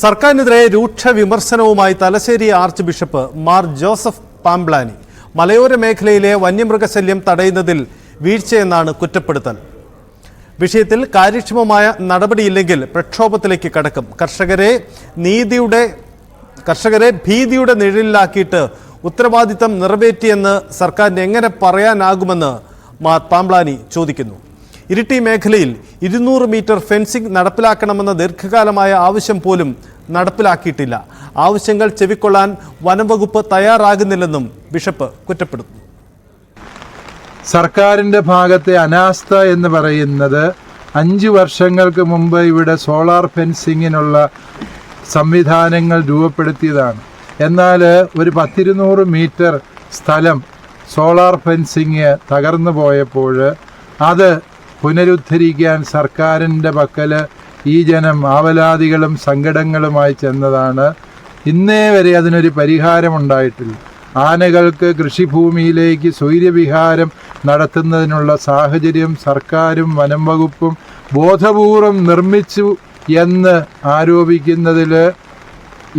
സർക്കാരിനെതിരെ രൂക്ഷ വിമർശനവുമായി Thalassery arch bishop Mar Joseph Pamplany. മലയോര മേഖലയിലെ വന്യമൃഗശല്യം തടയുന്നതിൽ വീഴ്ചയെന്നാണ് കുറ്റപ്പെടുത്തൽ. വിഷയത്തിൽ കാര്യക്ഷമമായ നടപടിയില്ലെങ്കിൽ പ്രക്ഷോഭത്തിലേക്ക് കടക്കും. കർഷകരെ ഭീതിയുടെ നിഴലിലാക്കിയിട്ട് ഉത്തരവാദിത്തം നിറവേറ്റിയെന്ന് സർക്കാരിന് എങ്ങനെ പറയാനാകുമെന്ന് മാർ പാംബ്ലാനി ചോദിക്കുന്നു. ഇരിട്ടി മേഖലയിൽ 200 മീറ്റർ ഫെൻസിംഗ് നടപ്പിലാക്കണമെന്ന ദീർഘകാലമായ ആവശ്യം പോലും നടപ്പിലാക്കിയിട്ടില്ല. ആവശ്യങ്ങൾ ചെവിക്കൊള്ളാൻ വനംവകുപ്പ് തയ്യാറാകുന്നില്ലെന്നും ബിഷപ്പ് കുറ്റപ്പെടുത്തുന്നു. സർക്കാരിൻ്റെ ഭാഗത്തെ അനാസ്ഥ എന്ന് പറയുന്നത് 5 വർഷങ്ങൾക്ക് മുമ്പ് ഇവിടെ സോളാർ ഫെൻസിങ്ങിനുള്ള സംവിധാനങ്ങൾ രൂപപ്പെടുത്തിയതാണ്. എന്നാൽ ഒരു 10-200 മീറ്റർ സ്ഥലം സോളാർ ഫെൻസിങ് തകർന്നു പോയപ്പോൾ അത് പുനരുദ്ധരിക്കാൻ സർക്കാരിൻ്റെ പക്കൽ ഈ ജനം ആവലാതികളും സങ്കടങ്ങളുമായി ചെന്നതാണ്. ഇന്നേ വരെ അതിനൊരു പരിഹാരമുണ്ടായിട്ടില്ല. ആനകൾക്ക് കൃഷിഭൂമിയിലേക്ക് സ്വൈര്യവിഹാരം നടത്തുന്നതിനുള്ള സാഹചര്യം സർക്കാരും വനം വകുപ്പും ബോധപൂർവം നിർമ്മിച്ചു എന്ന് ആരോപിക്കുന്നതിൽ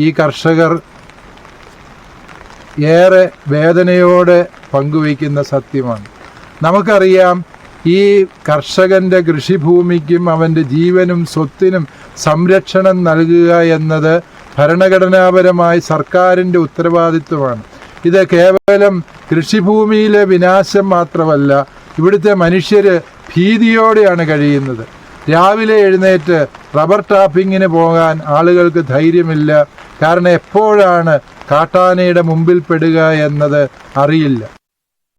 ഈ കർഷകർ ഏറെ വേദനയോടെ പങ്കുവയ്ക്കുന്ന സത്യമാണ്. നമുക്കറിയാം, ഈ കർഷകൻ്റെ കൃഷിഭൂമിക്കും അവൻ്റെ ജീവനും സ്വത്തിനും സംരക്ഷണം നൽകുക എന്നത് ഭരണഘടനാപരമായി സർക്കാരിൻ്റെ ഉത്തരവാദിത്വമാണ്. ഇത് കേവലം കൃഷിഭൂമിയിലെ വിനാശം മാത്രമല്ല, ഇവിടുത്തെ മനുഷ്യർ ഭീതിയോടെയാണ് കഴിയുന്നത്. രാവിലെ എഴുന്നേറ്റ് റബ്ബർ ടാപ്പിങ്ങിന് പോകാൻ ആളുകൾക്ക് ധൈര്യമില്ല. കാരണം എപ്പോഴാണ് കാട്ടാനയുടെ മുമ്പിൽ പെടുക എന്നത് അറിയില്ല.